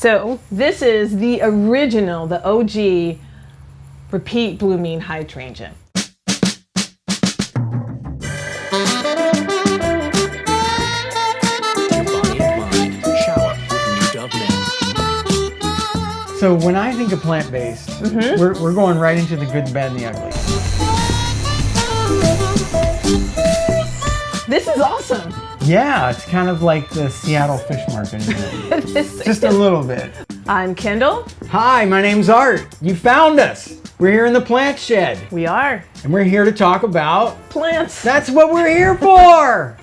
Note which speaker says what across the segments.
Speaker 1: So this is the original, the OG repeat blue mean hydrangea.
Speaker 2: So when I think of plant-based, we're going right into the good, the bad, and the ugly.
Speaker 1: This is awesome.
Speaker 2: Yeah, it's kind of like the Seattle fish market, isn't it? Just a little bit.
Speaker 1: I'm Kendall.
Speaker 2: Hi, my name's Art. You found us. We're here in the plant shed.
Speaker 1: We are.
Speaker 2: And we're here to talk about
Speaker 1: Plants.
Speaker 2: That's what we're here for.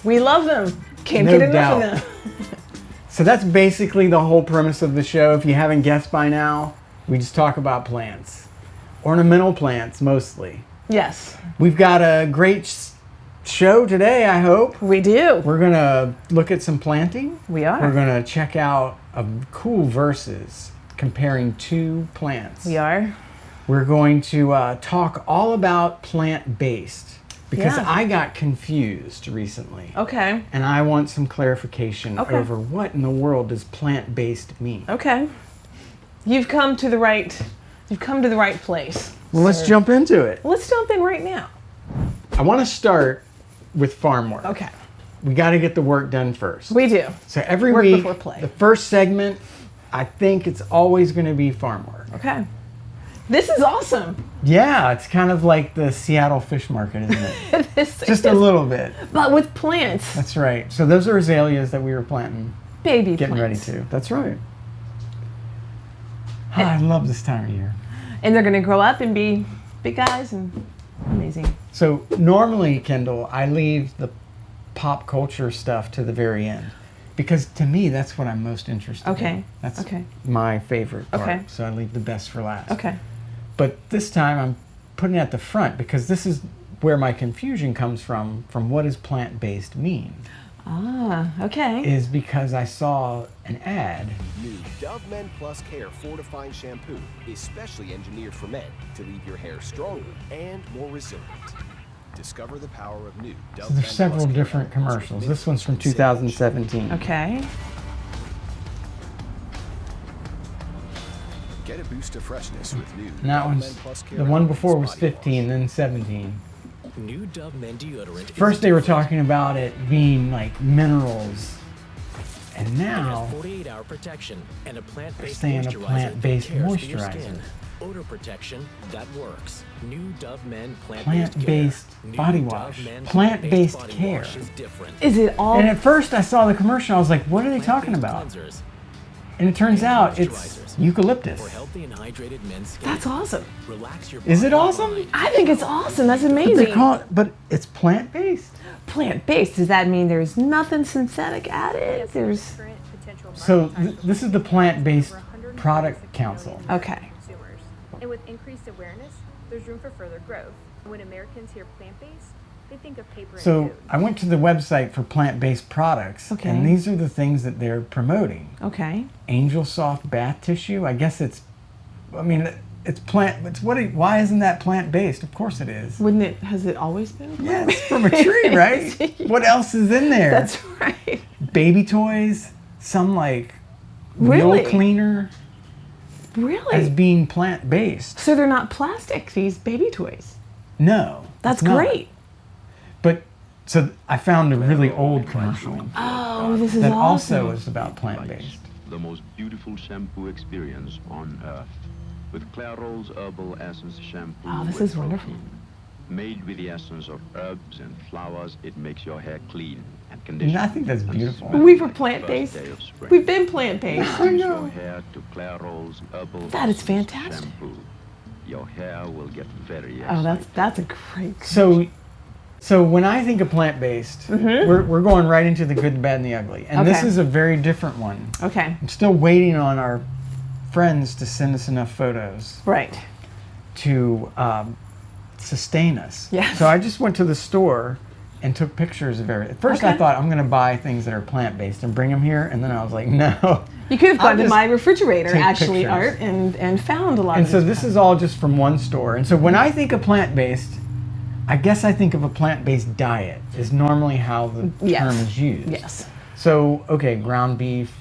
Speaker 1: We love them. Can't
Speaker 2: No
Speaker 1: get enough
Speaker 2: doubt.
Speaker 1: of them.
Speaker 2: So that's basically the whole premise of the show. If you haven't guessed by now, we just talk about plants. Ornamental plants, mostly.
Speaker 1: Yes.
Speaker 2: We've got a great show today, I hope.
Speaker 1: We do.
Speaker 2: We're going to look at some planting.
Speaker 1: We are.
Speaker 2: We're going to check out cool verses comparing two plants.
Speaker 1: We are.
Speaker 2: We're going to talk all about plant-based because
Speaker 1: Yeah.
Speaker 2: I got confused recently.
Speaker 1: Okay.
Speaker 2: And I want some clarification
Speaker 1: Okay.
Speaker 2: over what in the world does plant-based mean.
Speaker 1: Okay. You've come to the right place.
Speaker 2: Well, let's jump into it.
Speaker 1: Let's jump in right now.
Speaker 2: I want to start with farm work.
Speaker 1: Okay.
Speaker 2: We got to get the work done first.
Speaker 1: We do.
Speaker 2: So every
Speaker 1: Work
Speaker 2: week,
Speaker 1: before play.
Speaker 2: the first segment, I think it's always going to be farm work.
Speaker 1: Okay. This is awesome.
Speaker 2: Yeah, it's kind of like the Seattle fish market, isn't it?
Speaker 1: This
Speaker 2: Just a
Speaker 1: is-
Speaker 2: little bit.
Speaker 1: But with plants.
Speaker 2: That's right. So those are azaleas that we were planting,
Speaker 1: Baby
Speaker 2: getting
Speaker 1: plants.
Speaker 2: ready to. That's right. I love this time of year.
Speaker 1: And they're going to grow up and be big guys and amazing.
Speaker 2: So normally, Kendall, I leave the pop culture stuff to the very end because to me, that's what I'm most interested
Speaker 1: Okay.
Speaker 2: in. That's
Speaker 1: Okay.
Speaker 2: my favorite part.
Speaker 1: Okay.
Speaker 2: So I leave the best for last.
Speaker 1: Okay.
Speaker 2: But this time I'm putting it at the front because this is where my confusion comes from what does plant-based mean?
Speaker 1: Ah, okay.
Speaker 2: Is because I saw an ad.
Speaker 3: New Dove Men Plus Care Fortifying Shampoo is specially engineered for men to leave your hair stronger and more resilient. Discover the power of new Dove
Speaker 2: So
Speaker 3: Men
Speaker 2: there's several
Speaker 3: Plus Care
Speaker 2: different
Speaker 3: Shampoo.
Speaker 2: commercials. This one's from 2017.
Speaker 1: Okay.
Speaker 3: Get a boost of freshness with new
Speaker 2: And that
Speaker 3: Dove Men
Speaker 2: one's,
Speaker 3: Plus Care
Speaker 2: the one before was
Speaker 3: Body
Speaker 2: 15, then 17.
Speaker 4: New Dove Men deodorant.
Speaker 2: First they were talking about it being like minerals. And now
Speaker 4: 48-hour protection and a plant-based
Speaker 2: saying a
Speaker 4: moisturizer
Speaker 2: plant-based
Speaker 4: that cares for your
Speaker 2: moisturizer.
Speaker 4: skin. Odor protection that works. New Dove Men
Speaker 2: Plant-based
Speaker 4: care.
Speaker 2: body
Speaker 4: New
Speaker 2: wash.
Speaker 4: Dove Men
Speaker 2: Plant-based
Speaker 4: body
Speaker 2: care.
Speaker 4: wash is different.
Speaker 1: Is it all?
Speaker 2: And at first I saw the commercial, I was like, what are they talking
Speaker 4: Plant-based
Speaker 2: about?
Speaker 4: cleansers
Speaker 2: And it turns out it's
Speaker 4: moisturizers.
Speaker 2: eucalyptus.
Speaker 4: For healthy and hydrated men's skin.
Speaker 1: That's awesome.
Speaker 4: Relax your
Speaker 2: Is it
Speaker 4: body and
Speaker 2: awesome?
Speaker 4: mind.
Speaker 1: I think it's awesome. That's
Speaker 2: They
Speaker 1: amazing.
Speaker 2: call it, but it's plant-based.
Speaker 1: Plant-based. Does that mean there's nothing synthetic added? There's.
Speaker 2: So this is the Plant-Based Product Council.
Speaker 1: Okay.
Speaker 5: Consumers. And with increased awareness, there's room for further growth. When Americans hear plant-based, they think of paper and
Speaker 2: So
Speaker 5: food.
Speaker 2: I went to the website for plant-based products,
Speaker 1: Okay.
Speaker 2: and these are the things that they're promoting.
Speaker 1: Okay.
Speaker 2: Angel Soft bath tissue. I guess it's plant. Why isn't that plant-based? Of course it is.
Speaker 1: Wouldn't it? Has it always been?
Speaker 2: Yeah, it's from a tree, right? What else is in there?
Speaker 1: That's right.
Speaker 2: Baby toys. Some like
Speaker 1: Really?
Speaker 2: wheel cleaner as
Speaker 1: Really?
Speaker 2: being plant-based.
Speaker 1: So they're not plastic, these baby toys.
Speaker 2: No,
Speaker 1: That's
Speaker 2: it's not.
Speaker 1: great.
Speaker 2: But so I found a really old commercial
Speaker 1: Oh, this is
Speaker 2: that
Speaker 1: awesome.
Speaker 2: also is about plant-based.
Speaker 6: The most beautiful shampoo experience on earth. With Clairol's Herbal Essence Shampoo.
Speaker 1: Oh, this
Speaker 6: with
Speaker 1: is wonderful.
Speaker 6: protein. Made with the essence of herbs and flowers, it makes your hair clean and
Speaker 2: And
Speaker 6: conditioned.
Speaker 2: I think that's
Speaker 6: and
Speaker 2: beautiful.
Speaker 6: smell
Speaker 1: We were
Speaker 6: like the
Speaker 1: plant-based.
Speaker 6: first day of spring.
Speaker 1: We've been plant-based.
Speaker 2: I
Speaker 6: Use
Speaker 2: know.
Speaker 6: your hair to Clairol's Herbal
Speaker 1: That is
Speaker 6: Essence
Speaker 1: fantastic.
Speaker 6: Shampoo. Your hair will get very
Speaker 1: Oh,
Speaker 6: excited.
Speaker 1: that's a great.
Speaker 2: So when I think of plant-based, we're going right into the good, the bad, and the ugly. And this
Speaker 1: Okay.
Speaker 2: is a very different one.
Speaker 1: Okay.
Speaker 2: I'm still waiting on our friends to send us enough photos
Speaker 1: Right.
Speaker 2: to sustain us.
Speaker 1: Yes.
Speaker 2: So I just went to the store and took pictures of everything. At first I
Speaker 1: Okay.
Speaker 2: thought I'm going to buy things that are plant-based and bring them here, and then I was like, no.
Speaker 1: You could have
Speaker 2: I'll
Speaker 1: gone to
Speaker 2: just
Speaker 1: my refrigerator,
Speaker 2: take
Speaker 1: actually,
Speaker 2: pictures.
Speaker 1: Art, and found a lot
Speaker 2: And
Speaker 1: of
Speaker 2: so
Speaker 1: these
Speaker 2: this is all just from one store. And so when I think of plant-based, I guess I think of a plant-based diet is normally how the
Speaker 1: Yes.
Speaker 2: term is used.
Speaker 1: Yes.
Speaker 2: So, okay, ground beef,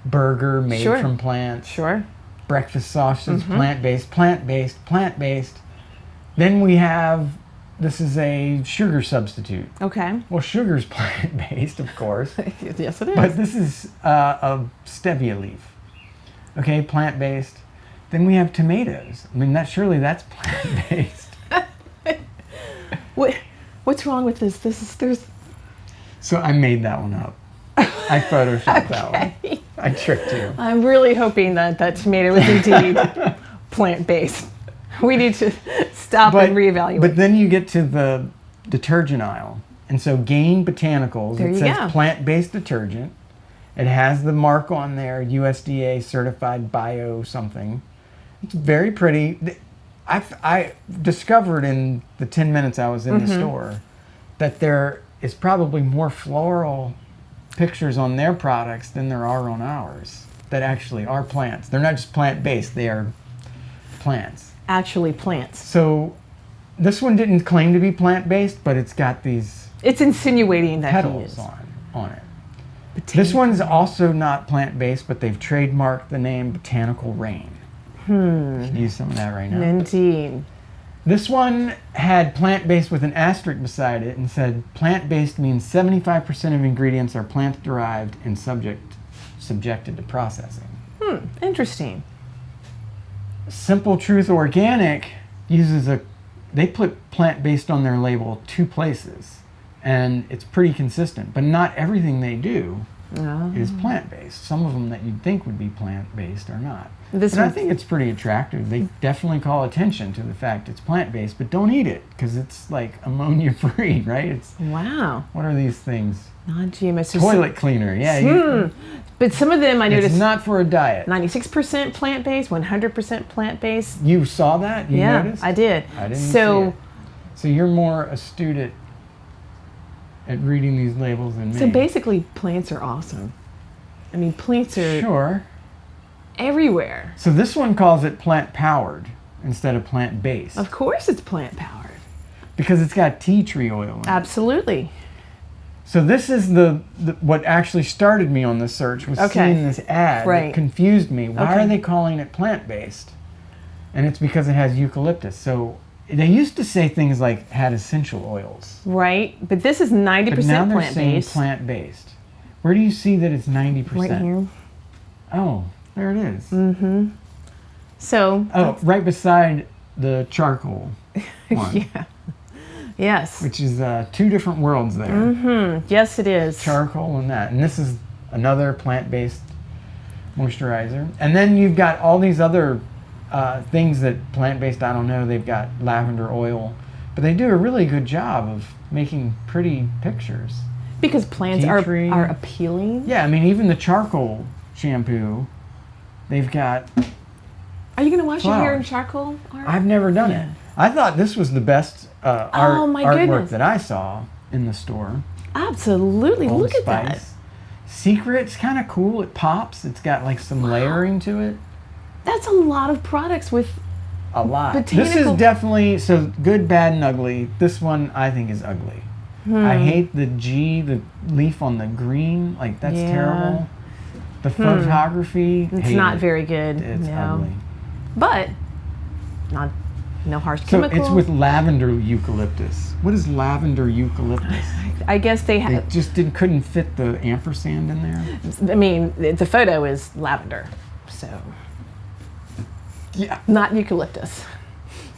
Speaker 2: burger made
Speaker 1: Sure.
Speaker 2: from plants.
Speaker 1: Sure.
Speaker 2: Breakfast sausage, plant-based, plant-based, plant-based. Then we have, this is a sugar substitute.
Speaker 1: Okay.
Speaker 2: Well, sugar's plant-based, of course.
Speaker 1: Yes, it is.
Speaker 2: But this is a stevia leaf. Okay, plant-based. Then we have tomatoes. I mean, that's plant-based.
Speaker 1: What's wrong with this? There's.
Speaker 2: So I made that one up. I photoshopped that one. I tricked you.
Speaker 1: I'm really hoping that tomato is indeed plant-based. We need to stop and reevaluate.
Speaker 2: But then you get to the detergent aisle. And so Gain Botanicals,
Speaker 1: There
Speaker 2: it
Speaker 1: you
Speaker 2: says
Speaker 1: go.
Speaker 2: plant-based detergent. It has the mark on there, USDA certified bio something. It's very pretty. I discovered in the 10 minutes I was in the store that there is probably more floral pictures on their products than there are on ours that actually are plants. They're not just plant-based, they are plants.
Speaker 1: Actually, plants.
Speaker 2: So this one didn't claim to be plant-based, but it's got these
Speaker 1: It's insinuating that he
Speaker 2: petals
Speaker 1: is.
Speaker 2: on it. This one's also not plant-based, but they've trademarked the name Botanical Rain. Could use some of that right now.
Speaker 1: Indeed.
Speaker 2: This one had plant-based with an asterisk beside it and said plant-based means 75% of ingredients are plant-derived and subjected to processing.
Speaker 1: Interesting.
Speaker 2: Simple Truth Organic uses they put plant-based on their label 2 places, and it's pretty consistent, but not everything they do is plant-based. Some of them that you'd think would be plant-based are not.
Speaker 1: This
Speaker 2: And I
Speaker 1: one-
Speaker 2: think it's pretty attractive. They definitely call attention to the fact it's plant-based, but don't eat it because it's like ammonia-free, right? It's
Speaker 1: Wow.
Speaker 2: what are these things?
Speaker 1: Non-GMO. So
Speaker 2: Toilet cleaner, yeah.
Speaker 1: but some of them I
Speaker 2: It's
Speaker 1: noticed
Speaker 2: not for a diet.
Speaker 1: 96% plant-based, 100% plant-based.
Speaker 2: You saw that? You
Speaker 1: Yeah,
Speaker 2: noticed?
Speaker 1: I did.
Speaker 2: I didn't
Speaker 1: So
Speaker 2: see it. So you're more astute at reading these labels than me.
Speaker 1: So basically, plants are awesome. I mean, plants are
Speaker 2: Sure.
Speaker 1: everywhere.
Speaker 2: So this one calls it plant-powered instead of plant-based
Speaker 1: Of course, it's plant-powered.
Speaker 2: because it's got tea tree oil in it.
Speaker 1: Absolutely.
Speaker 2: So this is the what actually started me on this search was
Speaker 1: Okay.
Speaker 2: seeing this ad
Speaker 1: Right.
Speaker 2: that confused me. Why
Speaker 1: Okay.
Speaker 2: are they calling it plant-based? And it's because it has eucalyptus. So they used to say things like had essential oils.
Speaker 1: Right? But this is
Speaker 2: But
Speaker 1: 90%
Speaker 2: now they're saying
Speaker 1: plant-based.
Speaker 2: plant-based. Where do you see that it's 90%?
Speaker 1: Right here.
Speaker 2: Oh, there it is.
Speaker 1: So,
Speaker 2: Oh, right beside the charcoal one,
Speaker 1: yeah. Yes.
Speaker 2: which is 2 different worlds there.
Speaker 1: Yes, it is.
Speaker 2: Charcoal and that. And this is another plant-based moisturizer. And then you've got all these other things that plant-based, I don't know, they've got lavender oil. But they do a really good job of making pretty pictures.
Speaker 1: Because plants
Speaker 2: Tea
Speaker 1: are
Speaker 2: tree.
Speaker 1: appealing.
Speaker 2: Yeah, I mean, even the charcoal shampoo, they've got...
Speaker 1: Are you going to wash your hair in
Speaker 2: Flowers.
Speaker 1: charcoal? Art?
Speaker 2: I've never done it. I thought this was the best
Speaker 1: Oh, my
Speaker 2: artwork
Speaker 1: goodness.
Speaker 2: that I saw in the store.
Speaker 1: Absolutely.
Speaker 2: Old
Speaker 1: Look at that.
Speaker 2: Spice. Secret's kind of cool. It pops. It's got like some layering to it.
Speaker 1: That's a lot of products with.
Speaker 2: A lot. This
Speaker 1: Botanical-
Speaker 2: is definitely so good, bad, and ugly. This one I think is ugly. I hate the leaf on the green. Like that's
Speaker 1: Yeah.
Speaker 2: terrible. The photography.
Speaker 1: It's
Speaker 2: hate
Speaker 1: not
Speaker 2: it.
Speaker 1: very good.
Speaker 2: It's
Speaker 1: no.
Speaker 2: ugly.
Speaker 1: But no harsh
Speaker 2: So
Speaker 1: chemicals.
Speaker 2: it's with lavender eucalyptus. What is lavender eucalyptus?
Speaker 1: I guess they
Speaker 2: They
Speaker 1: have.
Speaker 2: just couldn't fit the ampersand in there.
Speaker 1: I mean, the photo is lavender, so
Speaker 2: Yeah.
Speaker 1: not eucalyptus.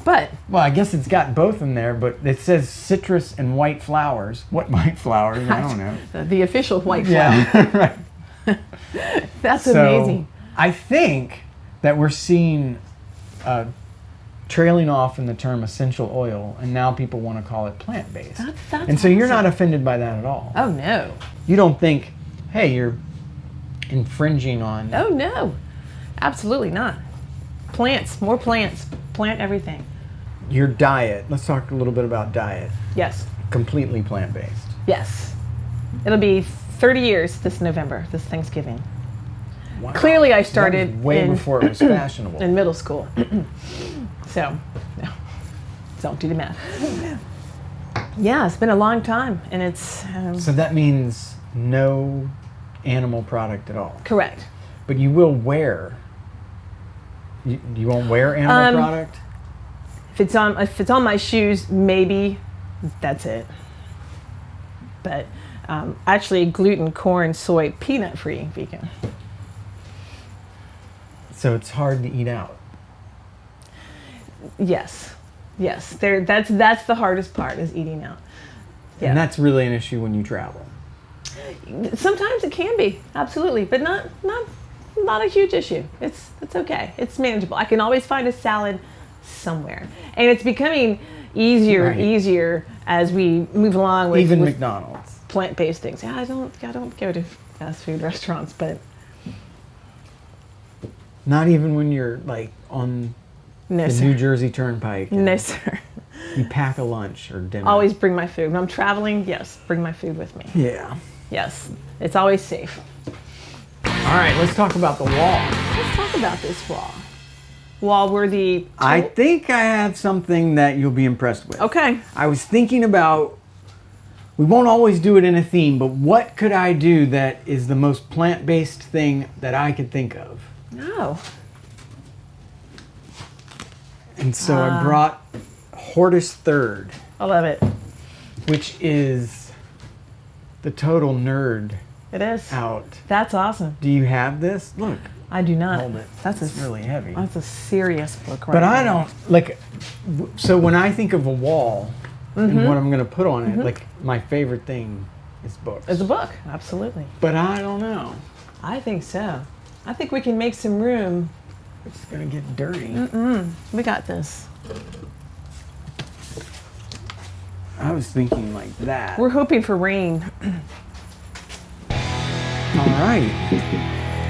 Speaker 1: But
Speaker 2: Well, I guess it's got both in there, but it says citrus and white flowers. What white flowers? I don't know.
Speaker 1: the official white flower.
Speaker 2: Yeah, right.
Speaker 1: That's
Speaker 2: So,
Speaker 1: amazing.
Speaker 2: I think that we're seeing trailing off in the term essential oil, and now people want to call it plant-based.
Speaker 1: That's
Speaker 2: And so you're not
Speaker 1: awesome.
Speaker 2: offended by that at all.
Speaker 1: Oh no.
Speaker 2: You don't think, hey, you're infringing on.
Speaker 1: Oh no. Absolutely not. Plants, more plants, plant everything.
Speaker 2: Your diet. Let's talk a little bit about diet.
Speaker 1: Yes.
Speaker 2: Completely plant-based.
Speaker 1: Yes. It'll be 30 years this November, this Thanksgiving.
Speaker 2: Wow.
Speaker 1: Clearly I
Speaker 2: That was
Speaker 1: started
Speaker 2: way
Speaker 1: in,
Speaker 2: before it was fashionable.
Speaker 1: in middle school. So, no. Don't do the math. Yeah, it's been a long time, and it's
Speaker 2: So that means no animal product at all.
Speaker 1: correct.
Speaker 2: but you will wear. You won't wear animal product?
Speaker 1: If it's on my shoes, maybe. That's it. But actually, gluten, corn, soy, peanut-free vegan.
Speaker 2: So it's hard to eat out.
Speaker 1: Yes. That's the hardest part, is eating out. Yeah.
Speaker 2: And that's really an issue when you travel.
Speaker 1: Sometimes it can be, absolutely, but not a huge issue. It's okay. It's manageable. I can always find a salad somewhere, and it's becoming easier and easier as we move along with
Speaker 2: Even
Speaker 1: with
Speaker 2: McDonald's.
Speaker 1: plant-based things. Yeah, I don't go to fast food restaurants, but
Speaker 2: Not even when you're like on
Speaker 1: no,
Speaker 2: the
Speaker 1: sir.
Speaker 2: New Jersey Turnpike. and
Speaker 1: No, sir.
Speaker 2: You pack a lunch or dinner.
Speaker 1: Always bring my food. When I'm traveling, yes, bring my food with me.
Speaker 2: Yeah.
Speaker 1: Yes, it's always safe.
Speaker 2: All right, let's talk about the wall.
Speaker 1: Let's talk about this wall. Wall-worthy.
Speaker 2: I think I have something that you'll be impressed with.
Speaker 1: Okay.
Speaker 2: I was thinking about, we won't always do it in a theme, but what could I do that is the most plant-based thing that I could think of?
Speaker 1: No.
Speaker 2: And so I brought Hortus Third,
Speaker 1: I love it.
Speaker 2: which is the total nerd
Speaker 1: It is.
Speaker 2: out.
Speaker 1: That's awesome.
Speaker 2: Do you have this? Look,
Speaker 1: I do not.
Speaker 2: hold it.
Speaker 1: That's
Speaker 2: It's really heavy.
Speaker 1: That's a serious book, right?
Speaker 2: But I don't, like, so when I think of a wall and what I'm going to put on it, like, my favorite thing is books.
Speaker 1: It's a book, absolutely.
Speaker 2: But I don't know.
Speaker 1: I think so. I think we can make some room.
Speaker 2: It's going to get dirty.
Speaker 1: We got this.
Speaker 2: I was thinking like that.
Speaker 1: We're hoping for rain.
Speaker 2: All right.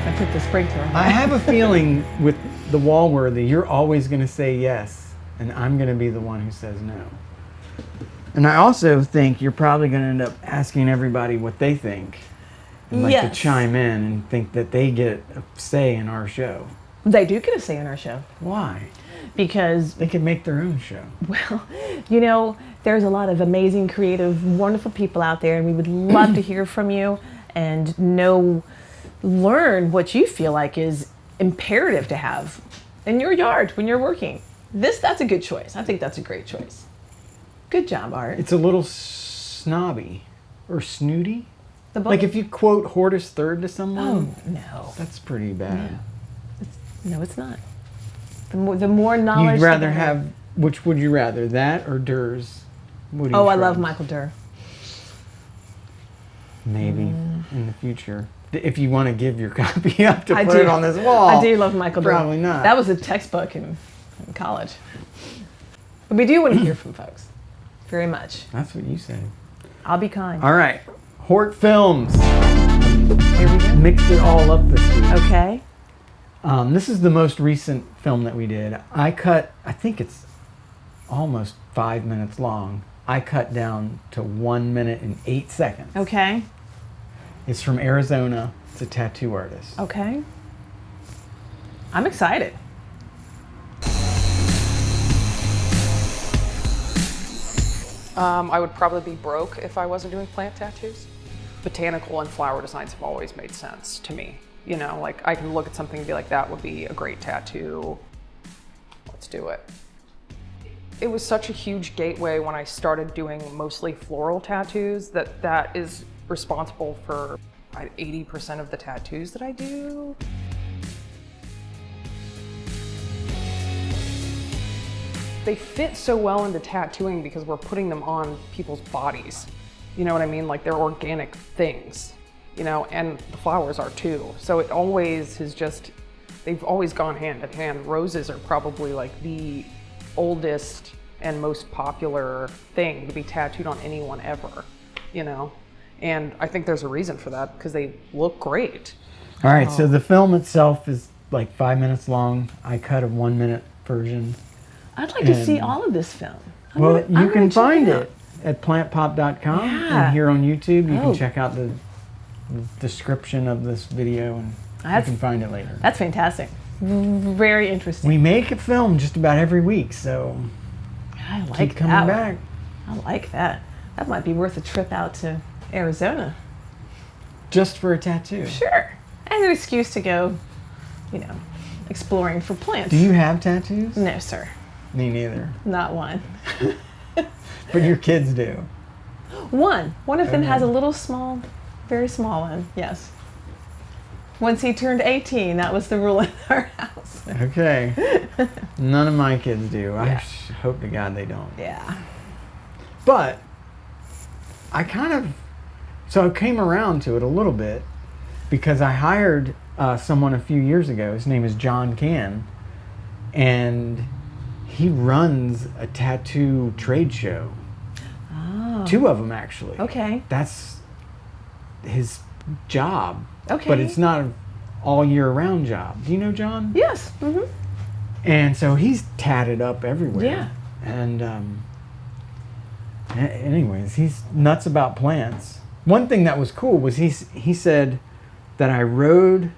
Speaker 1: I put the sprinkler on.
Speaker 2: I have a feeling with the Wallworthy, you're always going to say yes, and I'm going to be the one who says no. And I also think you're probably going to end up asking everybody what they think, and like to
Speaker 1: Yes.
Speaker 2: chime in and think that they get a say in our show.
Speaker 1: They do get a say in our show
Speaker 2: Why?
Speaker 1: because,
Speaker 2: They could make their own show.
Speaker 1: well, you know, there's a lot of amazing, creative, wonderful people out there, and we would love to hear from you and learn what you feel like is imperative to have in your yard when you're working. That's a good choice. I think that's a great choice. Good job, Art.
Speaker 2: It's a little snobby or snooty.
Speaker 1: The book.
Speaker 2: Like if you quote Hortus Third to someone,
Speaker 1: Oh no,
Speaker 2: that's pretty bad.
Speaker 1: no, it's not. The more knowledge.
Speaker 2: You'd
Speaker 1: the
Speaker 2: rather
Speaker 1: better.
Speaker 2: have, which would you rather, that or Durs? What do you
Speaker 1: Oh, I
Speaker 2: choose?
Speaker 1: love Michael Durr.
Speaker 2: Maybe in the future. If you want to give your copy up to
Speaker 1: I
Speaker 2: put
Speaker 1: do.
Speaker 2: it on this wall.
Speaker 1: I do love Michael Durr.
Speaker 2: Probably not.
Speaker 1: That was a textbook in college. But we do want to hear from folks. Very much.
Speaker 2: That's what you said.
Speaker 1: I'll be kind.
Speaker 2: All right. Hort Films.
Speaker 1: Here we go.
Speaker 2: Mixed it all up this week.
Speaker 1: Okay.
Speaker 2: This is the most recent film that we did. I think it's almost 5 minutes long. I cut down to 1 minute and 8 seconds.
Speaker 1: Okay.
Speaker 2: It's from Arizona. It's a tattoo artist.
Speaker 1: Okay. I'm excited.
Speaker 7: I would probably be broke if I wasn't doing plant tattoos. Botanical and flower designs have always made sense to me. You know, like I can look at something and be like, that would be a great tattoo. Let's do it. It was such a huge gateway when I started doing mostly floral tattoos that is responsible for 80% of the tattoos that I do. They fit so well into tattooing because we're putting them on people's bodies. You know what I mean? Like they're organic things, you know, and the flowers are too. So it always is just, they've always gone hand in hand. Roses are probably like the oldest and most popular thing to be tattooed on anyone ever, you know? And I think there's a reason for that because they look great.
Speaker 2: All right, so the film itself is like 5 minutes long. I cut a 1 minute version.
Speaker 1: I'd like to see
Speaker 2: And-
Speaker 1: all of this film.
Speaker 2: Well,
Speaker 1: I'm
Speaker 2: you
Speaker 1: gonna
Speaker 2: can
Speaker 1: check
Speaker 2: find
Speaker 1: out.
Speaker 2: it at plantpop.com
Speaker 1: Yeah.
Speaker 2: and here on YouTube. You
Speaker 1: Oh.
Speaker 2: can check out the description of this video and
Speaker 1: That's-
Speaker 2: you can find it later.
Speaker 1: That's fantastic. Very interesting.
Speaker 2: We make a film just about every week, so
Speaker 1: I like
Speaker 2: keep coming
Speaker 1: that
Speaker 2: back.
Speaker 1: one. I like that. That might be worth a trip out to Arizona.
Speaker 2: Just for a tattoo.
Speaker 1: Sure. and an excuse to go, exploring for plants.
Speaker 2: Do you have tattoos?
Speaker 1: No, sir.
Speaker 2: Me neither.
Speaker 1: Not one.
Speaker 2: But your kids do.
Speaker 1: One of them
Speaker 2: Okay.
Speaker 1: has a little small, very small one, yes. Once he turned 18, that was the rule in our house.
Speaker 2: Okay. None of my kids do. I
Speaker 1: Yeah.
Speaker 2: hope to God they don't.
Speaker 1: Yeah.
Speaker 2: But I so I came around to it a little bit because I hired someone a few years ago. His name is John Can, and he runs a tattoo trade show.
Speaker 1: Oh.
Speaker 2: 2 of them, actually.
Speaker 1: Okay.
Speaker 2: That's his job.
Speaker 1: Okay.
Speaker 2: But it's not an all year round job. Do you know John?
Speaker 1: Yes. Mm-hmm.
Speaker 2: And so he's tatted up everywhere.
Speaker 1: Yeah.
Speaker 2: And anyways, he's nuts about plants. One thing that was cool was he said that I rode.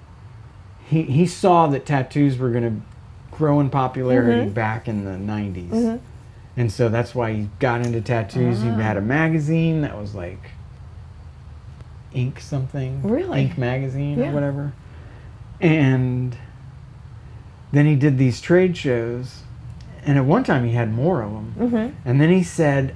Speaker 2: He saw that tattoos were going to grow in popularity back in the 90s.
Speaker 1: Mm-hmm.
Speaker 2: And so that's why he got into tattoos. He had a magazine that was like Ink something.
Speaker 1: Really?
Speaker 2: Ink magazine
Speaker 1: Yeah.
Speaker 2: or whatever. And then he did these trade shows. And at one time he had more of them.
Speaker 1: Mm-hmm.
Speaker 2: And then he said,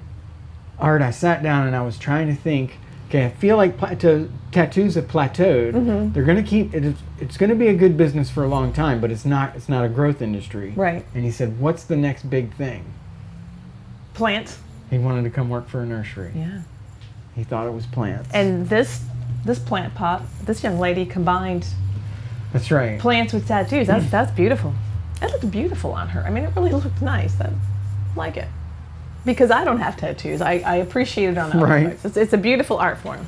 Speaker 2: Art, I sat down and I was trying to think, okay, I feel like tattoos have plateaued.
Speaker 1: Mm-hmm.
Speaker 2: They're going to keep it. It's going to be a good business for a long time, but it's not a growth industry.
Speaker 1: Right.
Speaker 2: And he said, what's the next big thing?
Speaker 1: Plants.
Speaker 2: He wanted to come work for a nursery.
Speaker 1: Yeah.
Speaker 2: He thought it was plants.
Speaker 1: And this plant pop, this young lady combined
Speaker 2: That's right.
Speaker 1: plants with tattoos. That's beautiful. That looked beautiful on her. I mean, it really looked nice. I like it. Because I don't have tattoos. I appreciate it on other
Speaker 2: Right.
Speaker 1: folks. It's a beautiful art form.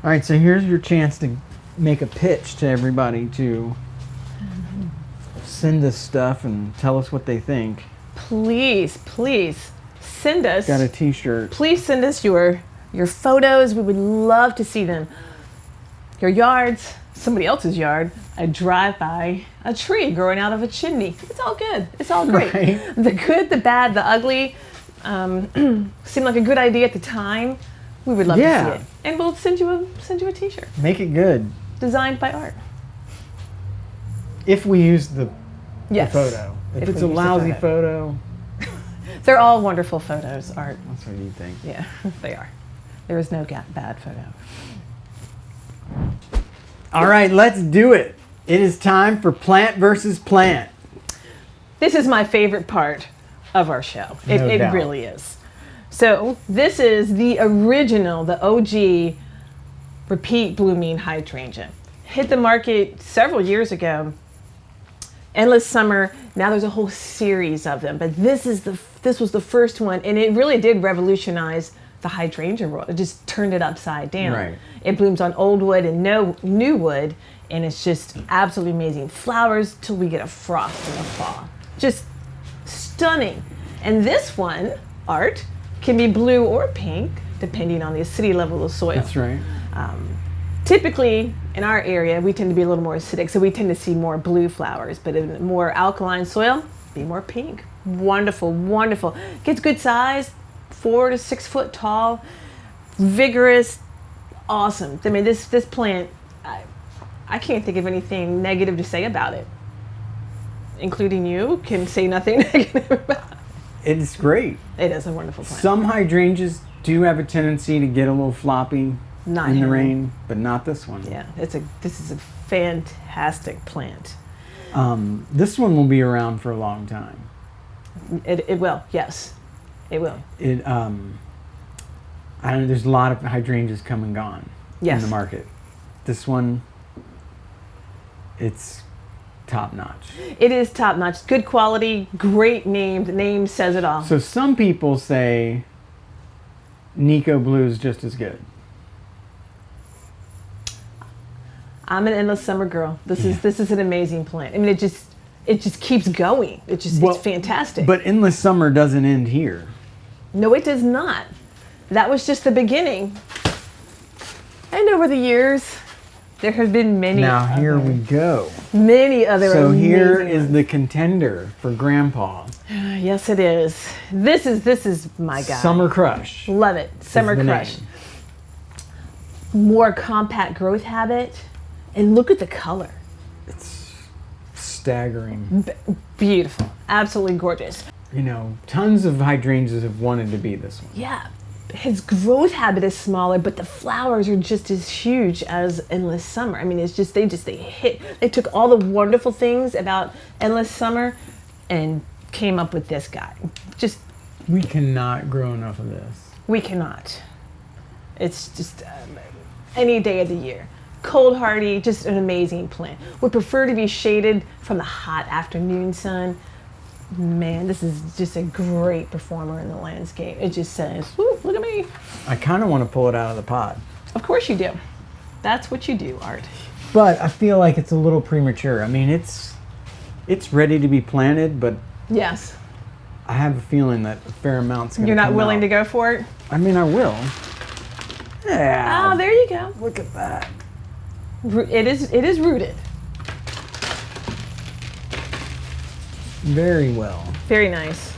Speaker 2: All right, so here's your chance to make a pitch to everybody to send us stuff and tell us what they think.
Speaker 1: Please send us.
Speaker 2: Got a t-shirt.
Speaker 1: Please send us your photos. We would love to see them. Your yards, somebody else's yard, a drive-by, a tree growing out of a chimney. It's all good. It's all great.
Speaker 2: Right.
Speaker 1: The good, the bad, the ugly seemed like a good idea at the time. We would love to see it. And we'll send you a t-shirt
Speaker 2: Make it good.
Speaker 1: designed by Art.
Speaker 2: If we use the
Speaker 1: Yes.
Speaker 2: photo. If
Speaker 1: If
Speaker 2: it's
Speaker 1: we
Speaker 2: a
Speaker 1: use the
Speaker 2: lousy
Speaker 1: photo.
Speaker 2: photo,
Speaker 1: They're all wonderful photos, Art.
Speaker 2: that's what you think.
Speaker 1: Yeah, they are. There is no bad photo.
Speaker 2: All right, let's do it. It is time for Plant versus Plant.
Speaker 1: This is my favorite part of our show. It
Speaker 2: No doubt.
Speaker 1: really is. So this is the original, the OG repeat blooming hydrangea. Hit the market several years ago. Endless Summer. Now there's a whole series of them, but this was the first one, and it really did revolutionize the hydrangea world. It just turned it upside down.
Speaker 2: Right.
Speaker 1: It blooms on old wood and no new wood, and it's just absolutely amazing. Flowers till we get a frost in the fall. Just stunning. And this one, Art, can be blue or pink, depending on the acidity level of the soil.
Speaker 2: That's right.
Speaker 1: Typically, in our area, we tend to be a little more acidic, so we tend to see more blue flowers. But in more alkaline soil, be more pink. Wonderful, wonderful. Gets good size, 4 to 6 foot tall, vigorous, awesome. I mean, this plant, I can't think of anything negative to say about it. Including you, can say nothing negative about it.
Speaker 2: It's great.
Speaker 1: It is a wonderful plant.
Speaker 2: Some hydrangeas do have a tendency to get a little floppy
Speaker 1: Not
Speaker 2: in the
Speaker 1: him.
Speaker 2: rain, but not this one.
Speaker 1: Yeah, this is a fantastic plant.
Speaker 2: This one will be around for a long time.
Speaker 1: It will, yes, it will.
Speaker 2: I don't know, there's a lot of hydrangeas come and gone
Speaker 1: Yes.
Speaker 2: in the market. This one, it's top notch.
Speaker 1: It is top notch, good quality, great name. The name says it all.
Speaker 2: So some people say Nico Blue is just as good.
Speaker 1: I'm an Endless Summer girl. This is an amazing plant. I mean, it just keeps going. It's fantastic.
Speaker 2: But Endless Summer doesn't end here.
Speaker 1: No, it does not. That was just the beginning. And over the years, there have been many.
Speaker 2: Now here we go.
Speaker 1: Many other.
Speaker 2: So here
Speaker 1: amazing
Speaker 2: is
Speaker 1: ones.
Speaker 2: the contender for Grandpa.
Speaker 1: Yes, it is. This is my guy.
Speaker 2: Summer Crush.
Speaker 1: Love it. Summer
Speaker 2: the
Speaker 1: Crush.
Speaker 2: name.
Speaker 1: More compact growth habit. And look at the color.
Speaker 2: It's staggering.
Speaker 1: Beautiful. Absolutely gorgeous.
Speaker 2: You know, tons of hydrangeas have wanted to be this one.
Speaker 1: Yeah. His growth habit is smaller, but the flowers are just as huge as Endless Summer. I mean, it's just, they took all the wonderful things about Endless Summer and came up with this guy. Just,
Speaker 2: We cannot grow enough of this.
Speaker 1: we cannot. It's just any day of the year. Cold hardy, just an amazing plant. Would prefer to be shaded from the hot afternoon sun. Man, this is just a great performer in the landscape. It just says, "Woo, look at me."
Speaker 2: I kind of want to pull it out of the pot.
Speaker 1: Of course you do. That's what you do, Art.
Speaker 2: But I feel like it's a little premature. I mean, it's ready to be planted, but
Speaker 1: Yes.
Speaker 2: I have a feeling that a fair amount's going to
Speaker 1: You're not
Speaker 2: come
Speaker 1: willing
Speaker 2: out.
Speaker 1: to go for it?
Speaker 2: I mean, I will. Yeah.
Speaker 1: Oh, there you go.
Speaker 2: Look at that.
Speaker 1: It is rooted.
Speaker 2: Very well.
Speaker 1: Very nice.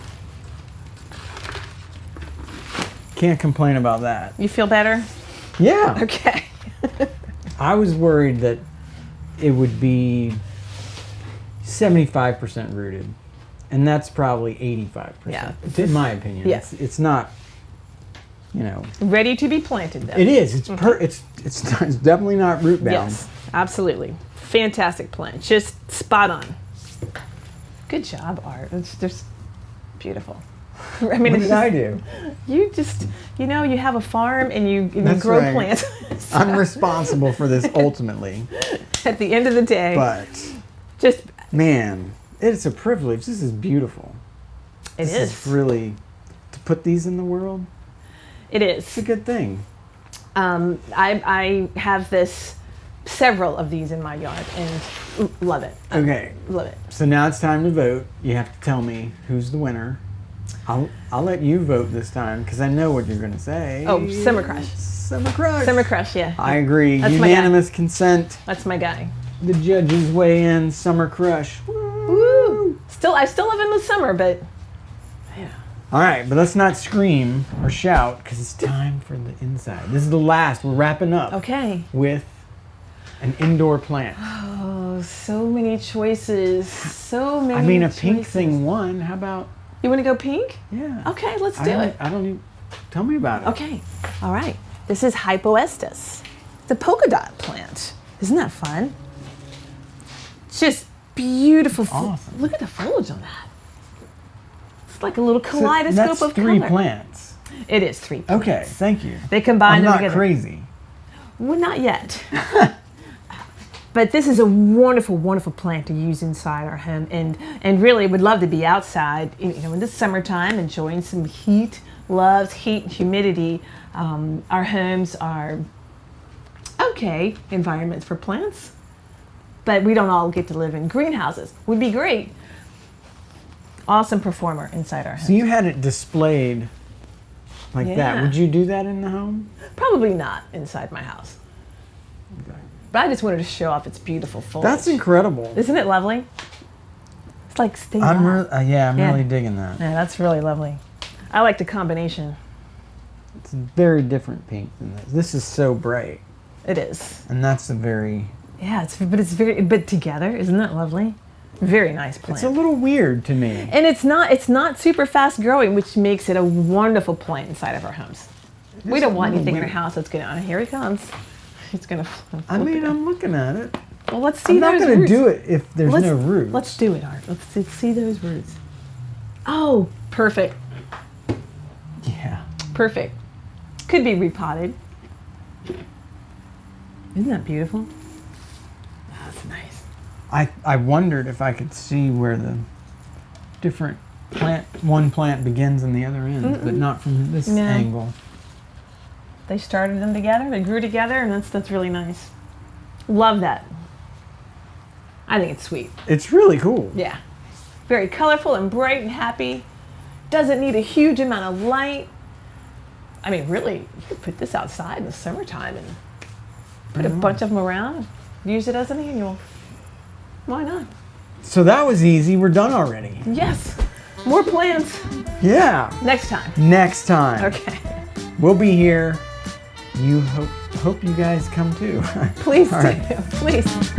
Speaker 2: Can't complain about that.
Speaker 1: You feel better?
Speaker 2: Yeah.
Speaker 1: Okay.
Speaker 2: I was worried that it would be 75% rooted. And that's probably 85%.
Speaker 1: Yeah.
Speaker 2: In my opinion.
Speaker 1: Yeah.
Speaker 2: It's not, you know.
Speaker 1: Ready to be planted, though.
Speaker 2: It is. It's it's definitely not root bound.
Speaker 1: Yes, absolutely. Fantastic plant. Just spot on. Good job, Art. It's just beautiful. I mean,
Speaker 2: What
Speaker 1: it's
Speaker 2: did I do?
Speaker 1: You just, you have a farm and you
Speaker 2: That's
Speaker 1: grow
Speaker 2: right.
Speaker 1: plants. So,
Speaker 2: I'm responsible for this ultimately.
Speaker 1: at the end of the day,
Speaker 2: But
Speaker 1: just
Speaker 2: man, it's a privilege. This is beautiful.
Speaker 1: it is.
Speaker 2: This is really, to put these in the world,
Speaker 1: It is.
Speaker 2: it's a good thing.
Speaker 1: I have several of these in my yard and love it.
Speaker 2: Okay,
Speaker 1: Love it.
Speaker 2: so now it's time to vote. You have to tell me who's the winner. I'll let you vote this time because I know what you're going to say.
Speaker 1: Oh, Summer Crush.
Speaker 2: Summer Crush.
Speaker 1: Summer Crush, yeah.
Speaker 2: I agree.
Speaker 1: That's my guy.
Speaker 2: Unanimous consent.
Speaker 1: That's my guy.
Speaker 2: The judges weigh in. Summer Crush.
Speaker 1: Woo! I still live in the summer, but
Speaker 2: All right, but let's not scream or shout because it's time for the inside. This is the last. We're wrapping up
Speaker 1: okay.
Speaker 2: with an indoor plant.
Speaker 1: Oh, so many choices. So many
Speaker 2: I mean, a pink
Speaker 1: choices.
Speaker 2: thing won. How about,
Speaker 1: You want to go pink?
Speaker 2: yeah.
Speaker 1: Okay, let's
Speaker 2: I
Speaker 1: do
Speaker 2: don't-
Speaker 1: it.
Speaker 2: I don't even, tell me about it.
Speaker 1: Okay, all right. This is Hypoestus, the polka dot plant. Isn't that fun? Just beautiful.
Speaker 2: Awesome.
Speaker 1: Look at the foliage on that. It's like a little
Speaker 2: So
Speaker 1: kaleidoscope
Speaker 2: that's
Speaker 1: of
Speaker 2: three
Speaker 1: color.
Speaker 2: plants.
Speaker 1: It is 3 plants.
Speaker 2: Okay, thank you.
Speaker 1: They combine
Speaker 2: I'm
Speaker 1: them
Speaker 2: not
Speaker 1: together.
Speaker 2: crazy.
Speaker 1: Well, not yet. But this is a wonderful, wonderful plant to use inside our home, and really would love to be outside, in the summertime, enjoying some heat. Loves heat and humidity. Our homes are okay environments for plants, but we don't all get to live in greenhouses. Would be great. Awesome performer inside our home.
Speaker 2: So you had it displayed like that.
Speaker 1: Yeah.
Speaker 2: Would you do that in the home?
Speaker 1: Probably not inside my house, but I just wanted to show off its beautiful foliage.
Speaker 2: That's incredible.
Speaker 1: Isn't it lovely? It's like staying
Speaker 2: I'm
Speaker 1: out.
Speaker 2: I'm
Speaker 1: Yeah.
Speaker 2: really digging that.
Speaker 1: Yeah, that's really lovely. I like the combination.
Speaker 2: It's a very different pink than this. This is so bright,
Speaker 1: It is.
Speaker 2: and that's a very.
Speaker 1: Yeah, but together, isn't that lovely? Very nice plant.
Speaker 2: It's a little weird to me.
Speaker 1: And it's not super fast growing, which makes it a wonderful plant inside of our homes. We don't want
Speaker 2: a little
Speaker 1: anything in our
Speaker 2: weird.
Speaker 1: house that's gonna. Here he comes. He's gonna.
Speaker 2: I mean, I'm looking at it.
Speaker 1: well, let's see
Speaker 2: I'm not
Speaker 1: those
Speaker 2: going to
Speaker 1: roots.
Speaker 2: do it if there's
Speaker 1: Let's-
Speaker 2: no roots.
Speaker 1: Let's do it, Art. Let's see those roots. Oh, perfect.
Speaker 2: Yeah.
Speaker 1: Perfect. Could be repotted. Isn't that beautiful? That's nice.
Speaker 2: I wondered if I could see where the different one plant begins and the other ends, but not from this
Speaker 1: No.
Speaker 2: angle.
Speaker 1: They started them together. They grew together, and that's really nice. Love that. I think it's sweet.
Speaker 2: It's really cool.
Speaker 1: Yeah. Very colorful and bright and happy. Doesn't need a huge amount of light. I mean, really, you could put this outside in the summertime and put a bunch of them around. Use it as an annual. Why not?
Speaker 2: So that was easy. We're done already.
Speaker 1: Yes. More plants
Speaker 2: Yeah.
Speaker 1: next time.
Speaker 2: Next time.
Speaker 1: Okay.
Speaker 2: We'll be here hope you guys come too.
Speaker 1: Please
Speaker 2: All
Speaker 1: do.
Speaker 2: right.
Speaker 1: Please.